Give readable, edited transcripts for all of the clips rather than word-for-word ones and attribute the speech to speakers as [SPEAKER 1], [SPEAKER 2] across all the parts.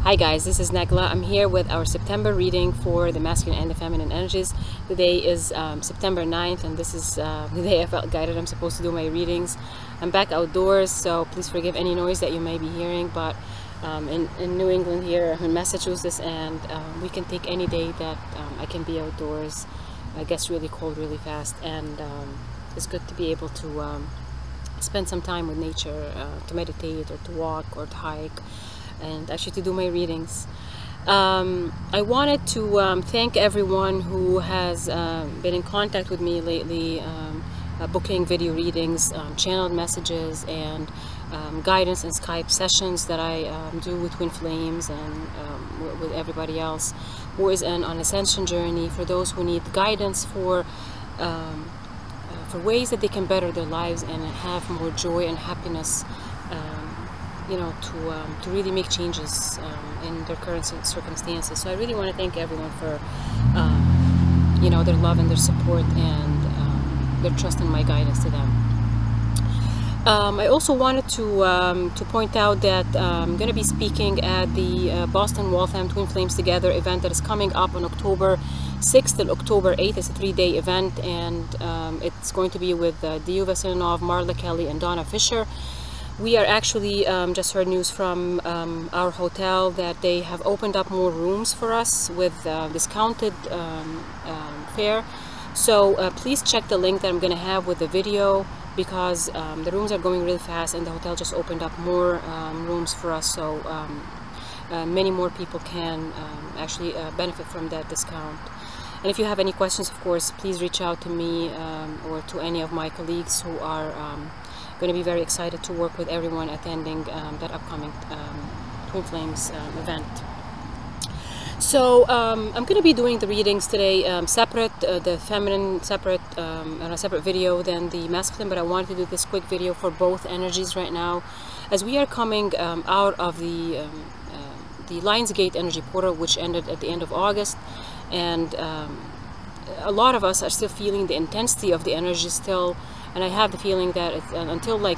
[SPEAKER 1] Hi guys, this is Nagla. I'm here with our September reading for the masculine and the feminine energies. Today is September 9th, and this is the day I felt guided I'm supposed to do my readings. I'm back outdoors, so please forgive any noise that you may be hearing, but in New England here, in Massachusetts, and we can take any day that I can be outdoors. It gets really cold really fast, and it's good to be able to spend some time with nature, to meditate or to walk or to hike, and actually to do my readings. I wanted to thank everyone who has been in contact with me lately, booking video readings, channeled messages, and guidance and Skype sessions that I do with Twin Flames and with everybody else who is on an ascension journey, for those who need guidance for ways that they can better their lives and have more joy and happiness, you know, to really make changes in their current circumstances. So I really want to thank everyone for you know, their love and their support and their trust in my guidance to them. I also wanted to point out that I'm going to be speaking at the Boston Waltham Twin Flames Together event that is coming up on October 6th till October 8th. It's a 3-day event, and it's going to be with Dio Vasilnov, Marla Kelly, and Donna Fisher. We are actually just heard news from our hotel that they have opened up more rooms for us with discounted fare. So please check the link that I'm going to have with the video, because the rooms are going really fast, and the hotel just opened up more rooms for us, so many more people can actually benefit from that discount. And if you have any questions, of course, please reach out to me or to any of my colleagues who are going to be very excited to work with everyone attending that upcoming Twin Flames event. So I'm going to be doing the readings today separate, the feminine separate, on a separate video than the masculine, but I wanted to do this quick video for both energies right now, as we are coming out of the Lionsgate energy portal, which ended at the end of August, and a lot of us are still feeling the intensity of the energy still. And I have the feeling that until like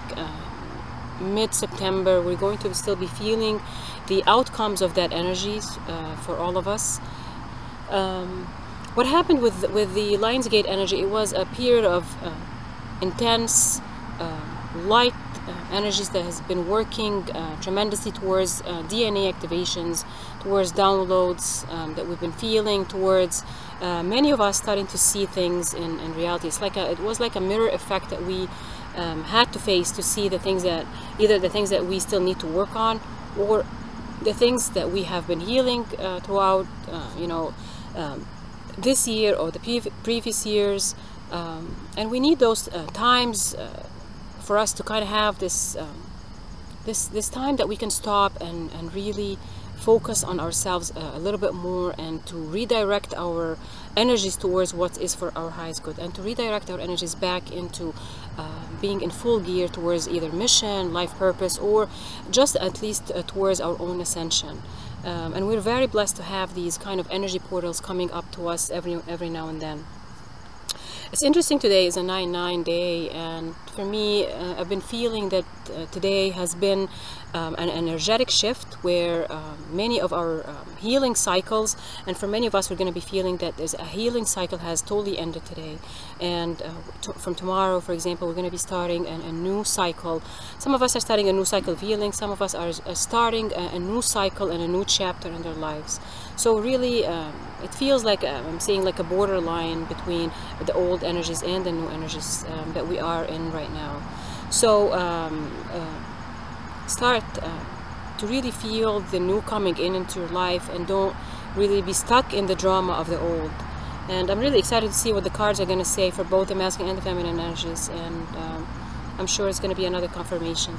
[SPEAKER 1] mid-September, we're going to still be feeling the outcomes of that energies for all of us. What happened with the Lionsgate energy, it was a period of intense light energies that has been working tremendously towards DNA activations, towards downloads that we've been feeling, towards many of us starting to see things in reality. It's like it was like a mirror effect that we had to face to see the things that, either the things that we still need to work on, or the things that we have been healing throughout, you know, this year or the previous years. And we need those times for us to kind of have this this time that we can stop and really focus on ourselves a little bit more, and to redirect our energies towards what is for our highest good, and to redirect our energies back into being in full gear towards either mission, life purpose, or just at least towards our own ascension. And we're very blessed to have these kind of energy portals coming up to us every now and then. It's interesting, today is a 9/9 day, and for me, I've been feeling that today has been an energetic shift where many of our healing cycles, and for many of us, we're going to be feeling that there's a healing cycle has totally ended today. And from tomorrow, for example, we're going to be starting a new cycle. Some of us are starting a new cycle of healing. Some of us are starting a new cycle and a new chapter in their lives. So really, it feels like I'm seeing like a borderline between the old energies and the new energies that we are in right now. So start to really feel the new coming into your life, and don't really be stuck in the drama of the old. And I'm really excited to see what the cards are going to say for both the masculine and the feminine energies, and I'm sure it's going to be another confirmation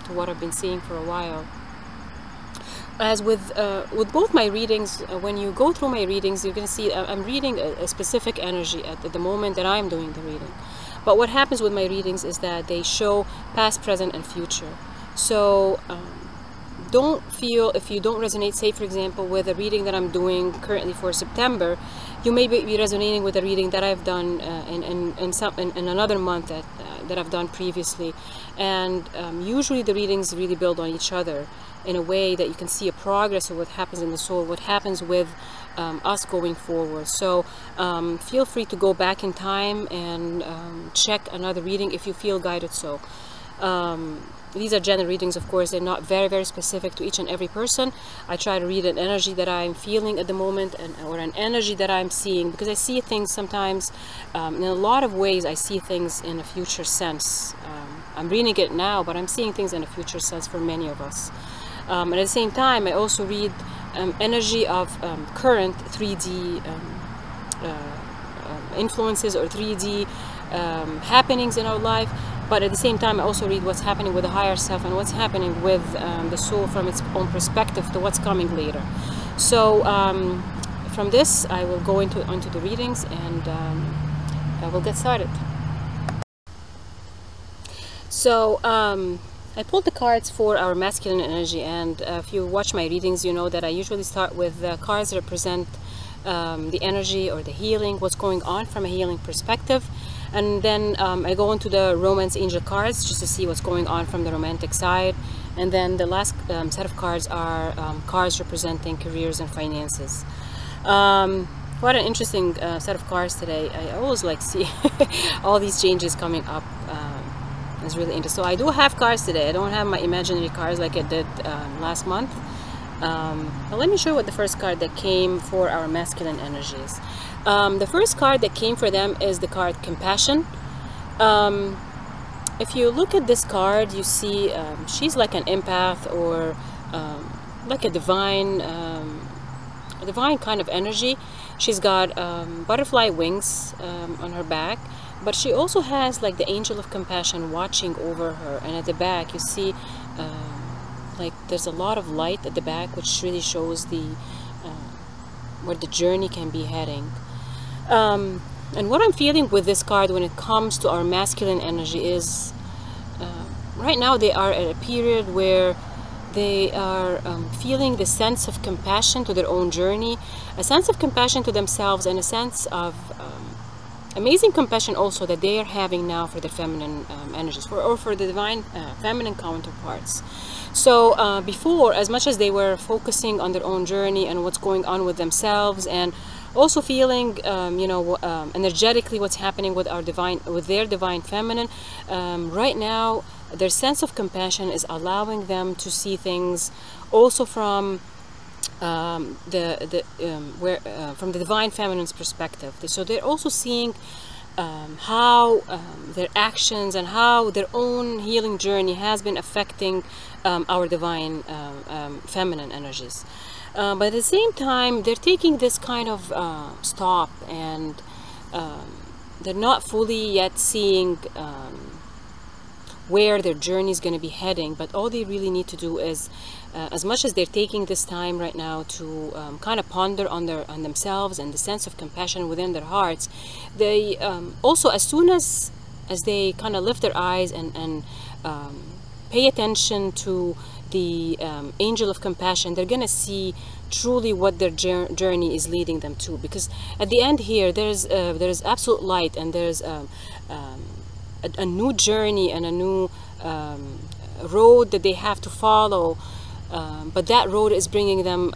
[SPEAKER 1] to what I've been seeing for a while. As with both my readings, when you go through my readings, you're going to see I'm reading a specific energy at the moment that I'm doing the reading. But what happens with my readings is that they show past, present, and future. So don't feel, if you don't resonate, say for example with a reading that I'm doing currently for September, you may be resonating with a reading that I've done in another month that I've done previously, and usually the readings really build on each other in a way that you can see a progress of what happens in the soul, what happens with us going forward. So feel free to go back in time and check another reading if you feel guided so. These are general readings, of course. They're not very specific to each and every person. I try to read an energy that I'm feeling at the moment, or an energy that I'm seeing, because I see things sometimes in a lot of ways. I see things in a future sense. I'm reading it now, but I'm seeing things in a future sense for many of us. And at the same time, I also read energy of current 3D influences or 3D happenings in our life. But at the same time, I also read what's happening with the higher self and what's happening with the soul from its own perspective to what's coming later. So from this, I will go into the readings, and I will get started. So I pulled the cards for our masculine energy, and if you watch my readings, you know that I usually start with the cards that represent the energy or the healing, what's going on from a healing perspective. And then I go into the romance angel cards just to see what's going on from the romantic side. And then the last set of cards are cards representing careers and finances. Quite an interesting set of cards today. I always like see all these changes coming up. It's really interesting. So I do have cards today. I don't have my imaginary cards like I did last month. But let me show you what the first card that came for our masculine energies. The first card that came for them is the card Compassion. If you look at this card, you see she's like an empath, or like a divine kind of energy. She's got butterfly wings on her back, but she also has like the angel of compassion watching over her. And at the back, you see like there's a lot of light at the back, which really shows the where the journey can be heading. And what I'm feeling with this card when it comes to our masculine energy is right now they are at a period where they are feeling the sense of compassion to their own journey, a sense of compassion to themselves, and a sense of amazing compassion also that they are having now for their feminine energies, or for the divine feminine counterparts. So before, as much as they were focusing on their own journey and what's going on with themselves, and also feeling energetically what's happening with their divine feminine, right now their sense of compassion is allowing them to see things also from from the divine feminine's perspective. So they're also seeing how their actions and how their own healing journey has been affecting our divine feminine energies. But at the same time, they're taking this kind of stop, and they're not fully yet seeing where their journey is going to be heading. But all they really need to do is, as much as they're taking this time right now to kind of ponder on themselves and the sense of compassion within their hearts, they also, as soon as they kind of lift their eyes and pay attention to the angel of compassion, they're gonna see truly what their journey is leading them to. Because at the end here, there's absolute light, and there's a new journey and a new road that they have to follow. But that road is bringing them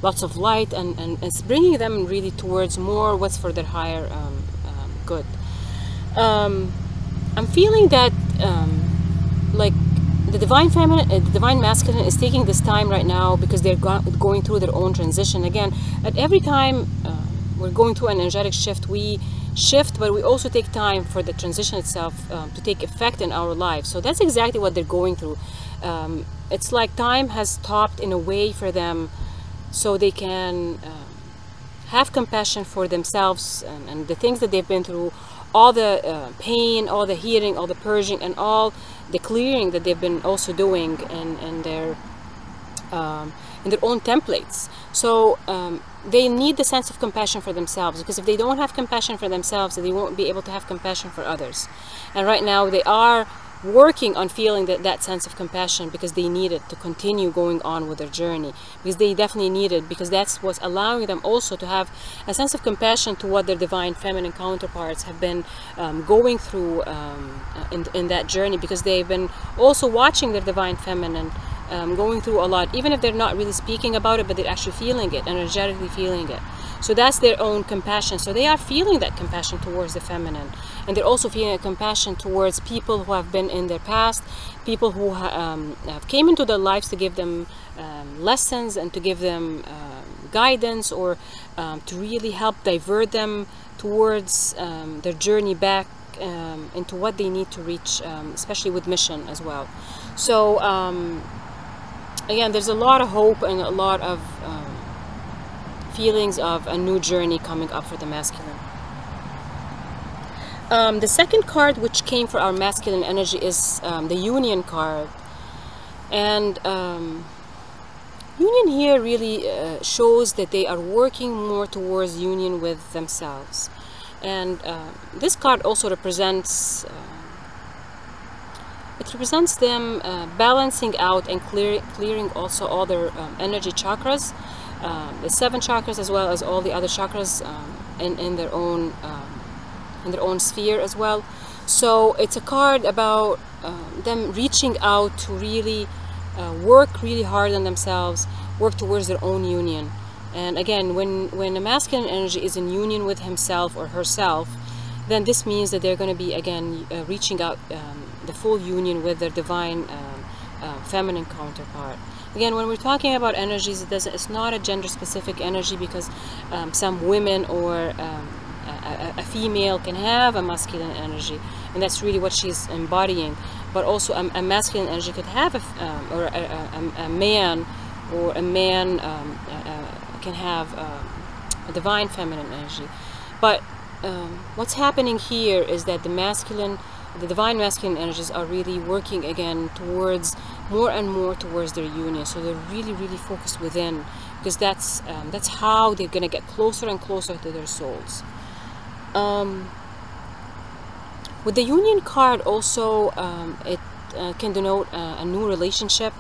[SPEAKER 1] lots of light, and it's bringing them really towards more what's for their higher good. I'm feeling that like the divine feminine, the divine masculine is taking this time right now because they're going through their own transition. Again, at every time we're going through an energetic shift, we shift, but we also take time for the transition itself to take effect in our lives. So that's exactly what they're going through. It's like time has stopped in a way for them, so they can have compassion for themselves and the things that they've been through, all the pain, all the healing, all the purging, and all the clearing that they've been also doing in their own templates. So they need the sense of compassion for themselves, because if they don't have compassion for themselves, they won't be able to have compassion for others. And right now they are working on feeling that sense of compassion, because they need it to continue going on with their journey, because they definitely need it, because that's what's allowing them also to have a sense of compassion to what their divine feminine counterparts have been going through in that journey, because they've been also watching their divine feminine going through a lot, even if they're not really speaking about it, but they're actually feeling it, energetically feeling it. So that's their own compassion. So they are feeling that compassion towards the feminine, and they're also feeling a compassion towards people who have been in their past, people who have came into their lives to give them lessons and to give them guidance, or to really help divert them towards their journey back into what they need to reach, especially with mission as well. So again, there's a lot of hope and a lot of feelings of a new journey coming up for the masculine. The second card which came for our masculine energy is the Union card, and Union here really shows that they are working more towards union with themselves, and this card also represents them balancing out and clearing also all their energy chakras, the 7 chakras, as well as all the other chakras in their own sphere as well. So it's a card about them reaching out to really work really hard on themselves, work towards their own union. And again, when a masculine energy is in union with himself or herself, then this means that they're going to be again reaching out the full union with their divine feminine counterpart. Again, when we're talking about energies, it's not a gender-specific energy, because some women or a female can have a masculine energy, and that's really what she's embodying. But also a masculine energy could have a man, or a man can have a divine feminine energy. But what's happening here is that the divine masculine energies are really working again towards more and more towards their union. So they're really, really focused within, because that's how they're going to get closer and closer to their souls. With the Union card also, it can denote a new relationship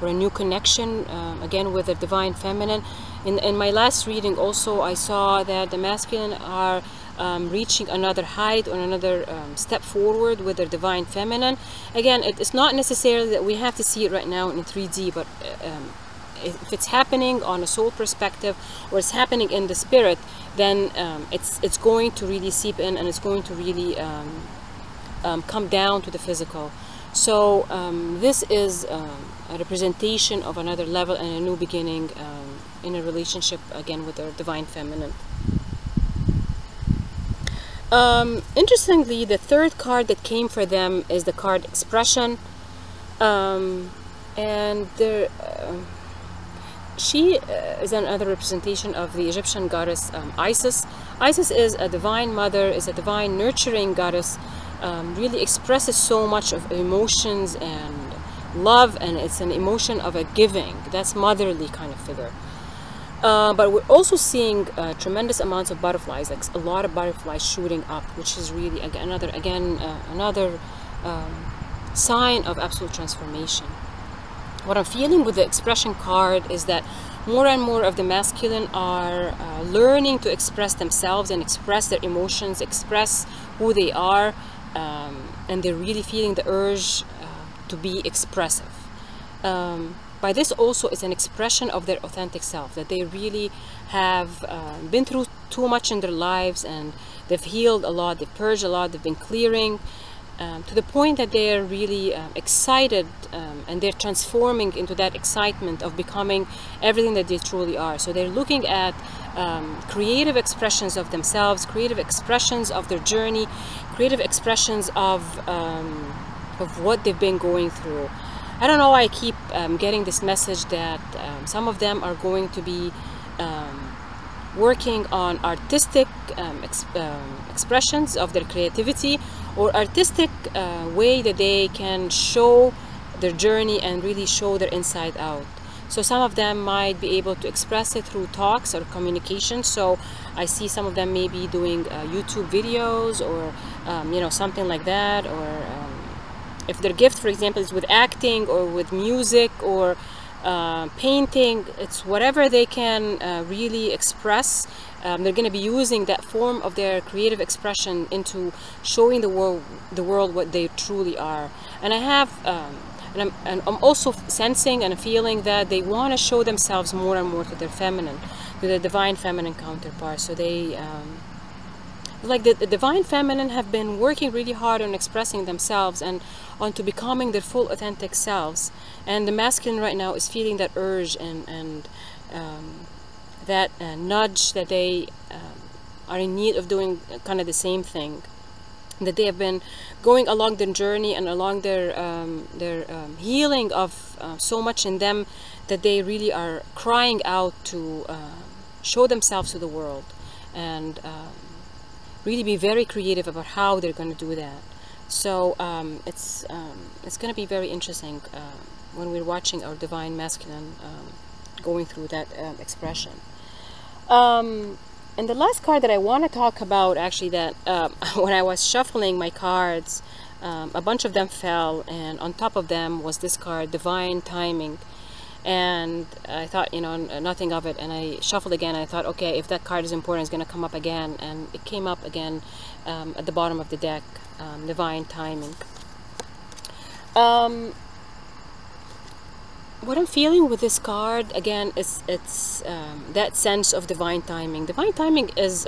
[SPEAKER 1] or a new connection, again with the divine feminine. In my last reading also, I saw that the masculine are reaching another height or another step forward with their divine feminine. Again, it's not necessarily that we have to see it right now in 3D, but if it's happening on a soul perspective, or it's happening in the spirit, then it's going to really seep in, and it's going to really come down to the physical. So this is a representation of another level and a new beginning in a relationship again with their divine feminine. Interestingly, the third card that came for them is the card Expression, and she is another representation of the Egyptian goddess Isis. Isis is a divine mother, is a divine nurturing goddess, really expresses so much of emotions and love, and it's an emotion of a giving. That's motherly kind of figure. But we're also seeing tremendous amounts of butterflies, like a lot of butterflies shooting up, which is really another sign of absolute transformation. What I'm feeling with the Expression card is that more and more of the masculine are learning to express themselves and express their emotions, express who they are, and they're really feeling the urge to be expressive. By this also is an expression of their authentic self, that they really have been through too much in their lives, and they've healed a lot, they've purged a lot, they've been clearing, to the point that they're really excited, and they're transforming into that excitement of becoming everything that they truly are. So they're looking at creative expressions of themselves, creative expressions of their journey, creative expressions of what they've been going through. I don't know why I keep getting this message that some of them are going to be working on artistic expressions of their creativity, or artistic way that they can show their journey and really show their inside out. So some of them might be able to express it through talks or communication. So I see some of them maybe doing YouTube videos, or you know, something like that, or if their gift, for example, is with acting or with music or painting, it's whatever they can really express. They're going to be using that form of their creative expression into showing the world what they truly are. And I have, and I'm also sensing and feeling that they want to show themselves more and more to their feminine, to their divine feminine counterparts. So they, like the divine feminine, have been working really hard on expressing themselves and on to becoming their full authentic selves. And the masculine right now is feeling that urge and that nudge that they are in need of doing kind of the same thing, that they have been going along their journey and along their healing of so much in them, that they really are crying out to show themselves to the world and really be very creative about how they're going to do that. So it's going to be very interesting when we're watching our divine masculine going through that expression. And the last card that I want to talk about, actually, that when I was shuffling my cards, a bunch of them fell, and on top of them was this card, Divine Timing. And I thought, you know, nothing of it, and I shuffled again. I thought, okay, if that card is important, it's going to come up again, and it came up again at the bottom of the deck, Divine Timing. What I'm feeling with this card, again, it's that sense of divine timing. Divine timing is,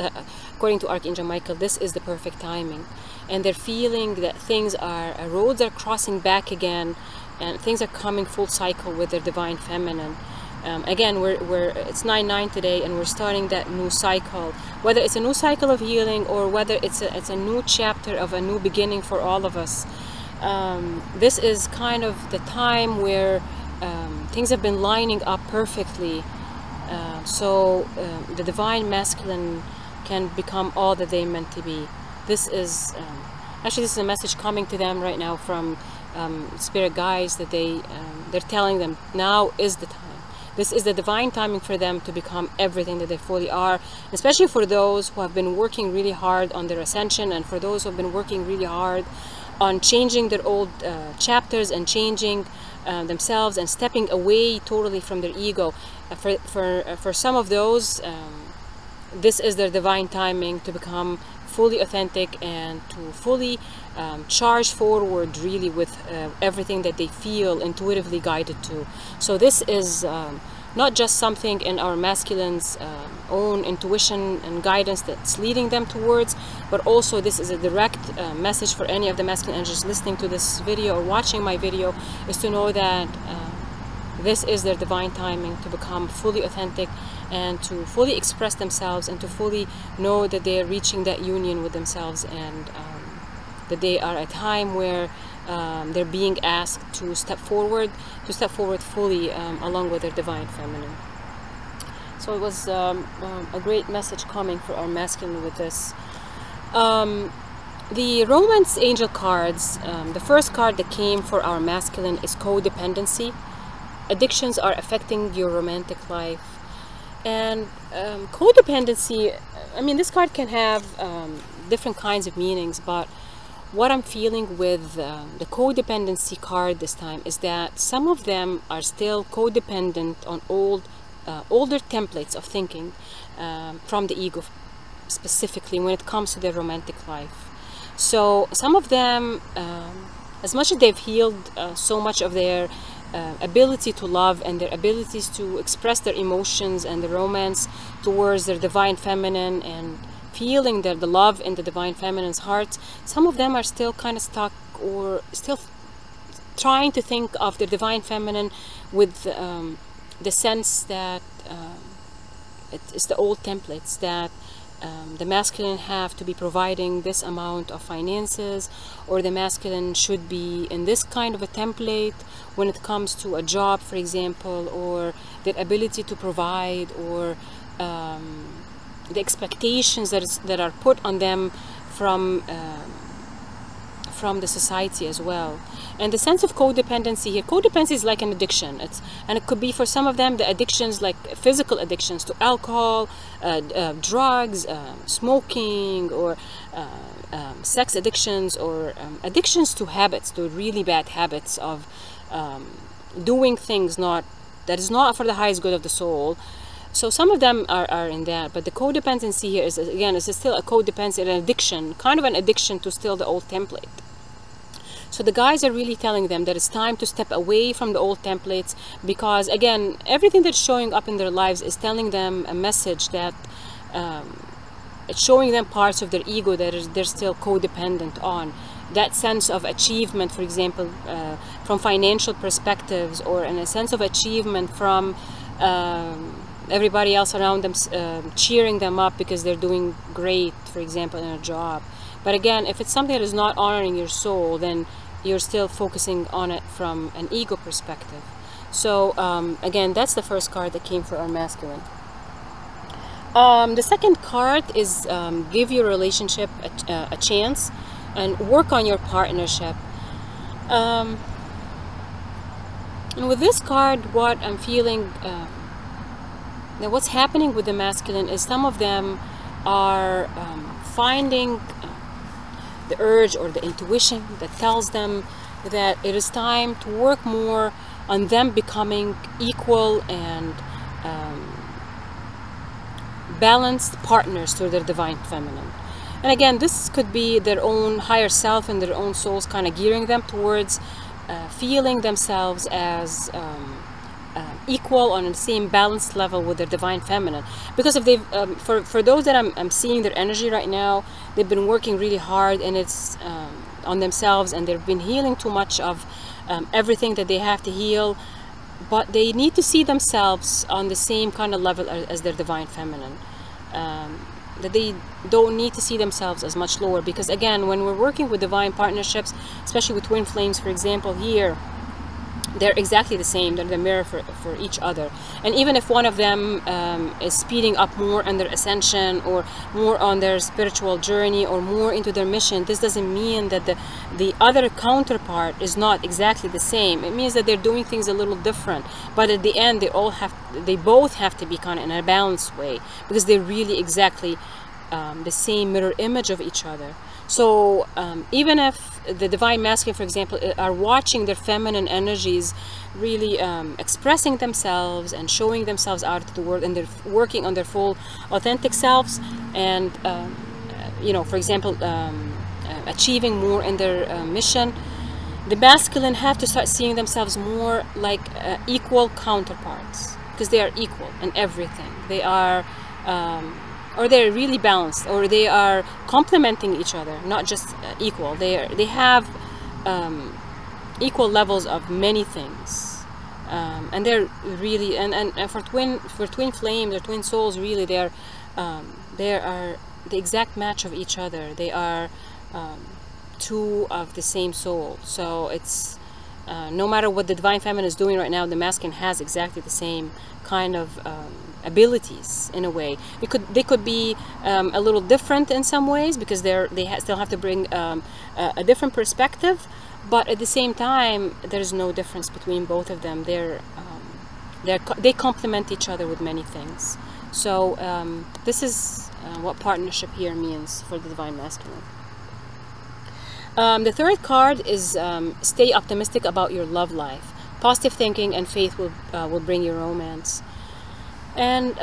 [SPEAKER 1] according to Archangel Michael, this is the perfect timing. And they're feeling that things are, roads are crossing back again, and things are coming full cycle with their divine feminine. Again, it's 9/9 today, and we're starting that new cycle. Whether it's a new cycle of healing, or whether it's a new chapter of a new beginning for all of us. This is kind of the time where things have been lining up perfectly, so the divine masculine can become all that they're meant to be. This is actually, this is a message coming to them right now from spirit guides, that they're telling them now is the time. This is the divine timing for them to become everything that they fully are, especially for those who have been working really hard on their ascension, and for those who have been working really hard on changing their old chapters and changing themselves and stepping away totally from their ego. For some of those, this is their divine timing to become fully authentic and to fully charge forward really with everything that they feel intuitively guided to. So this is not just something in our masculine's own intuition and guidance that's leading them towards, but also this is a direct message for any of the masculine energies listening to this video or watching my video, is to know that this is their divine timing to become fully authentic and to fully express themselves, and to fully know that they are reaching that union with themselves, and that they are at a time where they're being asked to step forward fully along with their divine feminine. So it was a great message coming for our masculine with this. The romance angel cards, the first card that came for our masculine is codependency. Addictions are affecting your romantic life. And codependency, I mean, this card can have different kinds of meanings, but what I'm feeling with the codependency card this time is that some of them are still codependent on older templates of thinking from the ego, specifically when it comes to their romantic life. So some of them, as much as they've healed so much of their ability to love and their abilities to express their emotions and the romance towards their divine feminine, and feeling the love in the divine feminine's heart, some of them are still kind of stuck, or still trying to think of the divine feminine with the sense that it's the old templates, that the masculine have to be providing this amount of finances, or the masculine should be in this kind of a template when it comes to a job, for example, or their ability to provide, or the expectations that are put on them from the society as well. And the sense of codependency here, codependency is like an addiction. And it could be for some of them the addictions, like physical addictions to alcohol, drugs, smoking, or sex addictions or addictions to habits, to really bad habits of doing things that is not for the highest good of the soul. So some of them are in that, but the codependency here is, again, is still a codependency, an addiction, kind of an addiction to still the old template. So the guys are really telling them that it's time to step away from the old templates, because again, everything that's showing up in their lives is telling them a message that it's showing them parts of their ego that they're still codependent on. That sense of achievement, for example, from financial perspectives, or in a sense of achievement from everybody else around them cheering them up because they're doing great, for example, in a job. But again, if it's something that is not honoring your soul, then you're still focusing on it from an ego perspective. So again, that's the first card that came for our masculine. The second card is give your relationship a chance and work on your partnership. And with this card, what I'm feeling, now what's happening with the masculine is some of them are finding the urge or the intuition that tells them that it is time to work more on them becoming equal and balanced partners to their divine feminine. And again, this could be their own higher self and their own souls kind of gearing them towards feeling themselves as equal on the same balanced level with their divine feminine. Because if they've for those that I'm seeing their energy right now, they've been working really hard, and it's on themselves, and they've been healing too much of everything that they have to heal, but they need to see themselves on the same kind of level as their divine feminine. That they don't need to see themselves as much lower, because again, when we're working with divine partnerships, especially with twin flames, for example, here they're exactly the same. They're the mirror for each other. And even if one of them is speeding up more on their ascension, or more on their spiritual journey, or more into their mission, this doesn't mean that the other counterpart is not exactly the same. It means that they're doing things a little different, but at the end they both have to be kind of in a balanced way, because they're really exactly the same mirror image of each other. So even if the divine masculine, for example, are watching their feminine energies really expressing themselves and showing themselves out to the world, and they're working on their full authentic selves, and you know, for example, achieving more in their mission, the masculine have to start seeing themselves more like equal counterparts, because they are equal in everything. They are or they're really balanced, or they are complementing each other, not just equal. They have equal levels of many things, and they're really and for twin flames or twin souls, really they are the exact match of each other. They are two of the same soul. So it's no matter what the divine feminine is doing right now, the masculine has exactly the same kind of abilities in a way. They could be a little different in some ways, because still have to bring a different perspective, but at the same time there's no difference between both of them. They complement each other with many things. So this is what partnership here means for the divine masculine. The third card is stay optimistic about your love life. Positive thinking and faith will bring you romance. And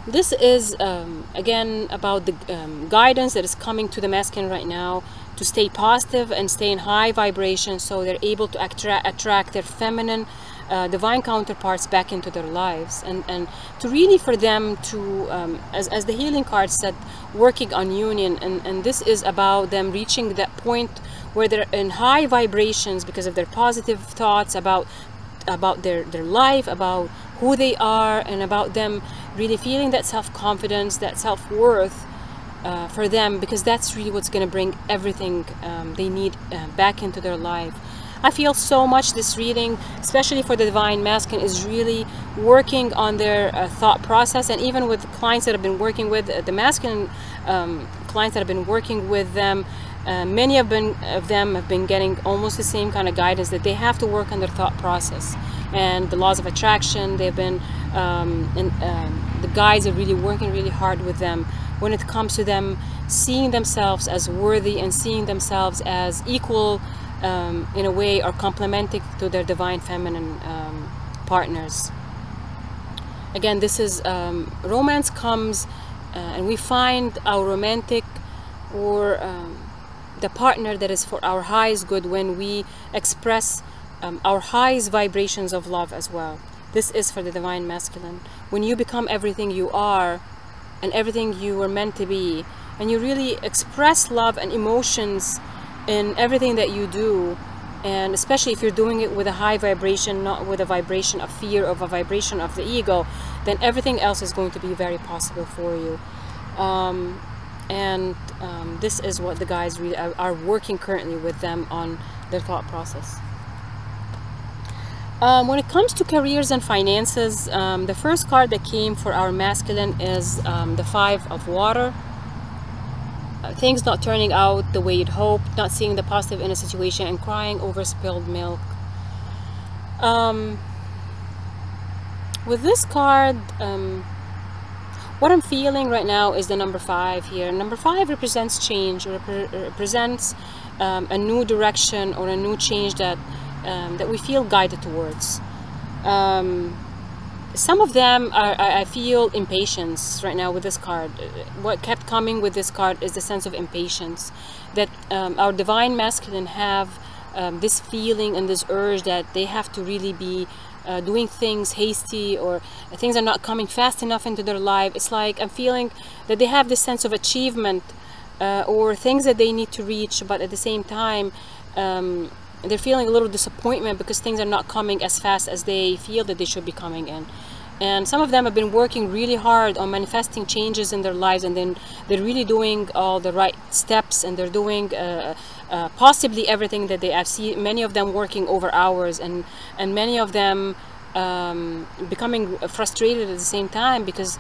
[SPEAKER 1] this is again about the guidance that is coming to the masculine right now, to stay positive and stay in high vibration, so they're able to attract their feminine divine counterparts back into their lives, and to really for them to as the healing card said, working on union, and this is about them reaching that point where they're in high vibrations because of their positive thoughts about their life, about who they are, and about them really feeling that self-confidence, that self-worth for them, because that's really what's going to bring everything they need back into their life. I feel so much this reading, especially for the divine masculine, is really working on their thought process. And even with clients that I've been working with, the masculine clients that have been working with them, many of them have been getting almost the same kind of guidance, that they have to work on their thought process and the laws of attraction. They've been the guides are really working really hard with them when it comes to them seeing themselves as worthy and seeing themselves as equal in a way, or complementing to their divine feminine partners. Again, this is romance comes and we find our romantic or the partner that is for our highest good when we express our highest vibrations of love as well. This is for the divine masculine. When you become everything you are and everything you were meant to be, and you really express love and emotions in everything that you do, and especially if you're doing it with a high vibration, not with a vibration of fear or a vibration of the ego, then everything else is going to be very possible for you. This is what the guys really are working currently with them on their thought process. When it comes to careers and finances, the first card that came for our masculine is the Five of Water. Things not turning out the way you'd hoped, not seeing the positive in a situation, and crying over spilled milk. With this card, what I'm feeling right now is the number 5 here. Number 5 represents change, represents a new direction or a new change that we feel guided towards. Some of them I feel impatience right now with this card. What kept coming with this card is the sense of impatience, that our divine masculine have this feeling and this urge that they have to really be doing things hasty, or things are not coming fast enough into their life. It's like I'm feeling that they have this sense of achievement or things that they need to reach, but at the same time they're feeling a little disappointment because things are not coming as fast as they feel that they should be coming in. And some of them have been working really hard on manifesting changes in their lives, and then they're really doing all the right steps, and they're doing possibly everything that they have seen. Many of them working over hours, and many of them becoming frustrated at the same time because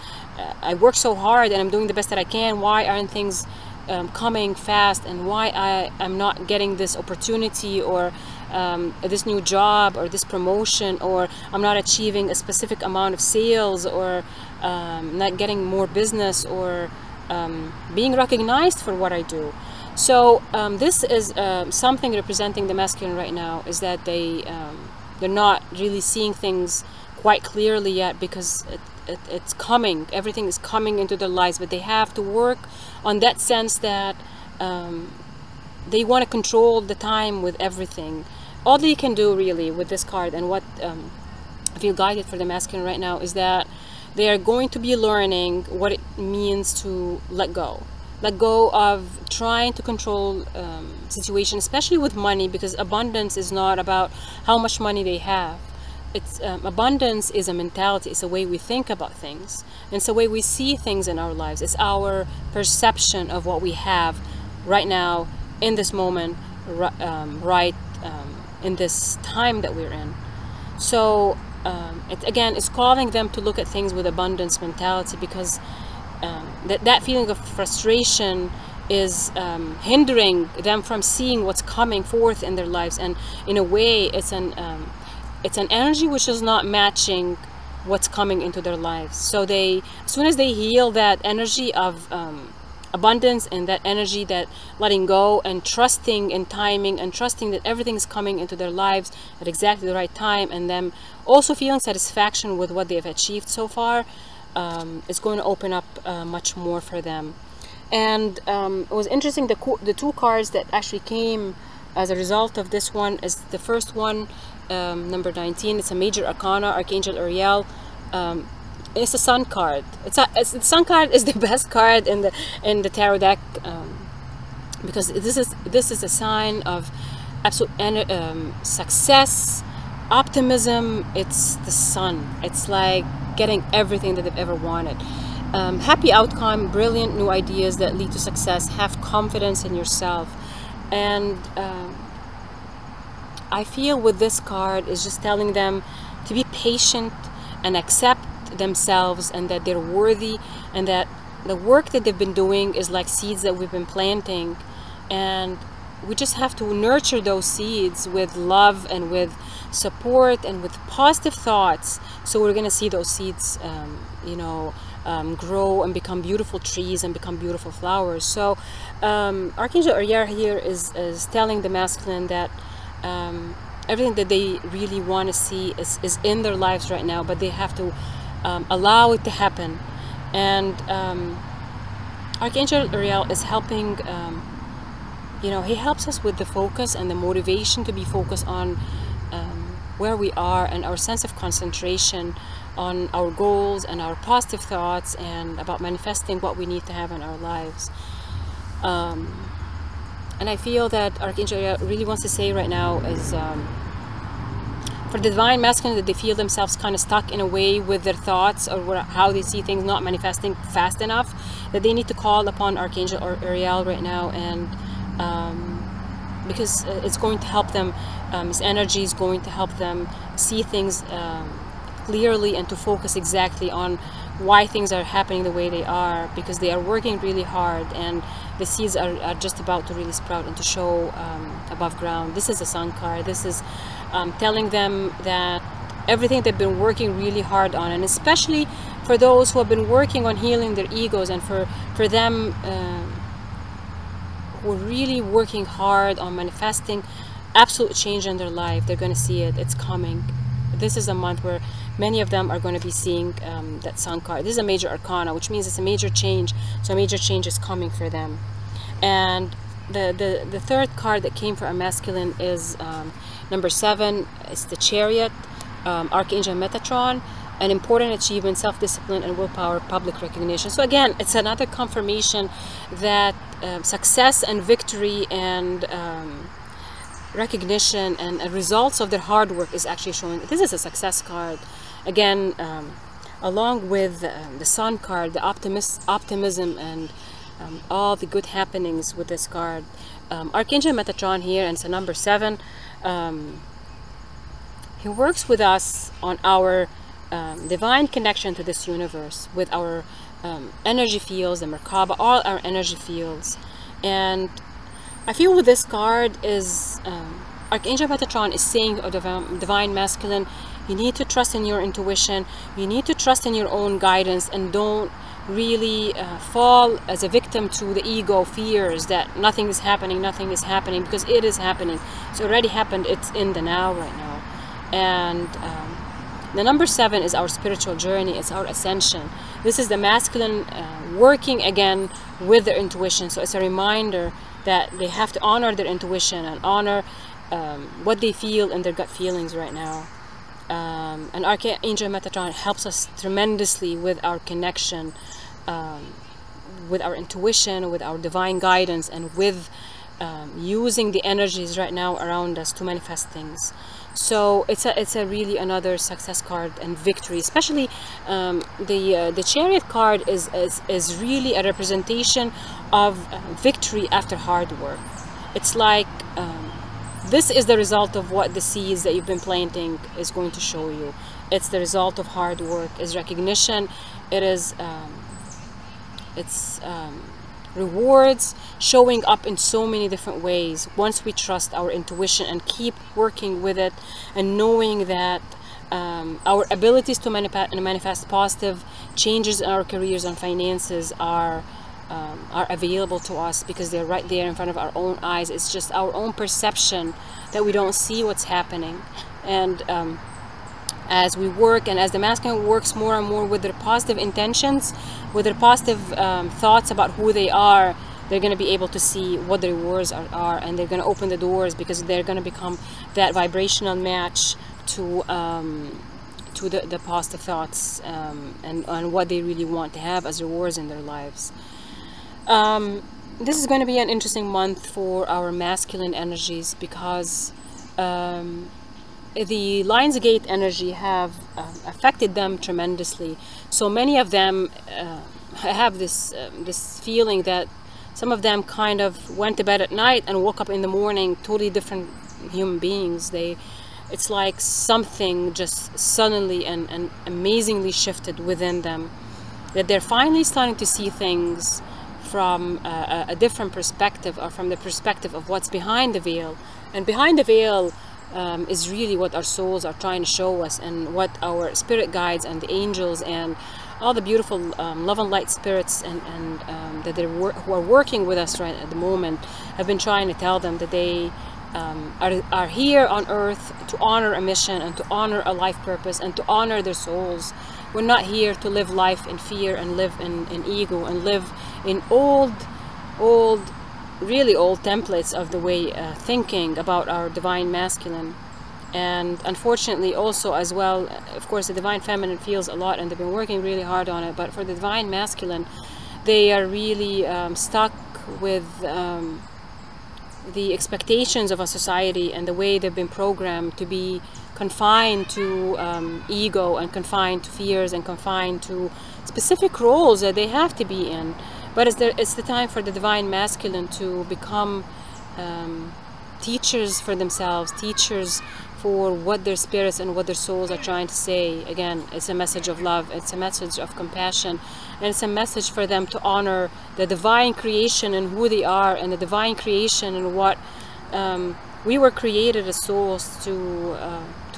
[SPEAKER 1] I work so hard and I'm doing the best that I can. Why aren't things coming fast, and why I'm not getting this opportunity, or this new job, or this promotion, or I'm not achieving a specific amount of sales, or not getting more business, or being recognized for what I do. So this is something representing the masculine right now, is that they're not really seeing things quite clearly yet, because it's coming, everything is coming into their lives, but they have to work on that sense that they want to control the time with everything. All they can do really with this card, and what I feel guided for the masculine right now, is that they are going to be learning what it means to let go of trying to control situation, especially with money, because abundance is not about how much money they have. It's abundance is a mentality. It's a way we think about things, and it's a way we see things in our lives. It's our perception of what we have right now, in this moment, right in this time that we're in. So it again is calling them to look at things with abundance mentality, because that feeling of frustration is hindering them from seeing what's coming forth in their lives. And in a way, it's an energy which is not matching what's coming into their lives. So as soon as they heal that energy of abundance, and that energy that letting go and trusting in timing, and trusting that everything's coming into their lives at exactly the right time, and them also feeling satisfaction with what they've achieved so far, it's going to open up much more for them. And it was interesting, the 2 cards that actually came as a result of this one is the first one, number 19. It's a major arcana, Archangel Uriel. It's a sun card. The sun card is the best card in the tarot deck, because this is a sign of absolute success, optimism. It's the sun. It's like getting everything that they've ever wanted. Happy outcome, brilliant new ideas that lead to success. Have confidence in yourself. And I feel with this card is just telling them to be patient and accept themselves, and that they're worthy, and that the work that they've been doing is like seeds that we've been planting, and we just have to nurture those seeds with love and with support and with positive thoughts. So we're gonna see those seeds grow and become beautiful trees and become beautiful flowers. So Archangel Uriel here is telling the masculine that everything that they really want to see is in their lives right now, but they have to allow it to happen. And Archangel Uriel is helping, you know, he helps us with the focus and the motivation to be focused on where we are and our sense of concentration on our goals and our positive thoughts and about manifesting what we need to have in our lives. And I feel that Archangel Uriel really wants to say right now is for the divine masculine that they feel themselves kind of stuck in a way with their thoughts or how they see things not manifesting fast enough, that they need to call upon Archangel Uriel right now, and because it's going to help them, his energy is going to help them see things clearly and to focus exactly on why things are happening the way they are, because they are working really hard and the seeds are just about to really sprout and to show above ground. This is a sun card. This is telling them that everything they've been working really hard on, and especially for those who have been working on healing their egos, and for them who are really working hard on manifesting absolute change in their life, they're going to see it. It's coming. This is a month where many of them are going to be seeing that sun card. This is a major arcana, which means it's a major change. So a major change is coming for them. And the third card that came for a masculine is number 7. It's the Chariot, Archangel Metatron, an important achievement, self-discipline, and willpower, public recognition. So again, it's another confirmation that success and victory and recognition and results of their hard work is actually showing. This is a success card. Again, along with the Sun card, the optimism and all the good happenings with this card. Archangel Metatron here, and it's a number 7. He works with us on our divine connection to this universe, with our energy fields, the Merkaba, all our energy fields. And I feel with this card is Archangel Metatron is saying to divine masculine, you need to trust in your intuition, you need to trust in your own guidance, and don't really fall as a victim to the ego fears that nothing is happening, because it is happening. It's already happened. It's in the now right now. And the number 7 is our spiritual journey. It's our ascension. This is the masculine working again with their intuition. So it's a reminder that they have to honor their intuition and honor what they feel in their gut feelings right now. And Archangel Metatron helps us tremendously with our connection, with our intuition, with our divine guidance, and with using the energies right now around us to manifest things. So it's a really another success card and victory. Especially the Chariot card is really a representation of victory after hard work. It's like this is the result of what the seeds that you've been planting is going to show you. It's the result of hard work. It's recognition. It is rewards showing up in so many different ways once we trust our intuition and keep working with it, and knowing that our abilities to manifest positive changes in our careers and finances are available to us, because they're right there in front of our own eyes. It's just our own perception that we don't see what's happening. And as we work, and as the masculine works more and more with their positive intentions, with their positive thoughts about who they are, they're going to be able to see what their rewards are, and they're going to open the doors, because they're going to become that vibrational match to the positive thoughts and what they really want to have as rewards in their lives. This is going to be an interesting month for our masculine energies, because the Lionsgate energy have affected them tremendously. So many of them have this feeling that some of them kind of went to bed at night and woke up in the morning totally different human beings. It's like something just suddenly and amazingly shifted within them, that they're finally starting to see things from a different perspective, or from the perspective of what's behind the veil. And behind the veil is really what our souls are trying to show us, and what our spirit guides and the angels and all the beautiful love and light spirits and that who are working with us right at the moment have been trying to tell them that they are here on earth to honor a mission and to honor a life purpose and to honor their souls. We're not here to live life in fear and live in ego and live in really old templates of the way thinking about our divine masculine. And unfortunately also as well, of course, the divine feminine feels a lot and they've been working really hard on it, but for the divine masculine, they are really stuck with the expectations of a society and the way they've been programmed to be confined to ego and confined to fears and confined to specific roles that they have to be in. But it's the time for the divine masculine to become teachers for themselves, teachers for what their spirits and what their souls are trying to say. Again, it's a message of love, it's a message of compassion, and it's a message for them to honor the divine creation and who they are, and the divine creation and what we were created as souls to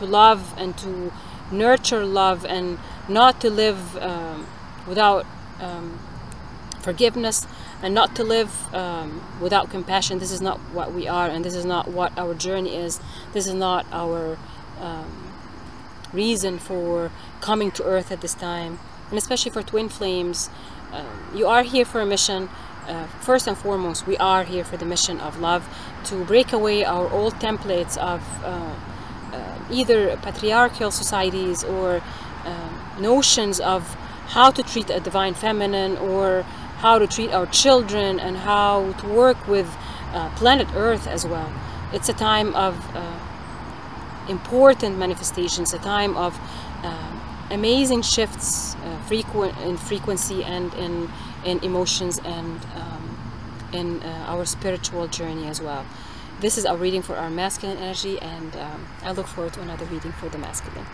[SPEAKER 1] love and to nurture love, and not to live without forgiveness, and not to live without compassion. This is not what we are, and this is not what our journey is. This is not our reason for coming to earth at this time. And especially for twin flames, you are here for a mission. First and foremost, we are here for the mission of love, to break away our old templates of either patriarchal societies or notions of how to treat a divine feminine, or how to treat our children, and how to work with planet Earth as well. It's a time of important manifestations, a time of amazing shifts, in frequency and in emotions, and in our spiritual journey as well. This is our reading for our masculine energy, and I look forward to another reading for the masculine.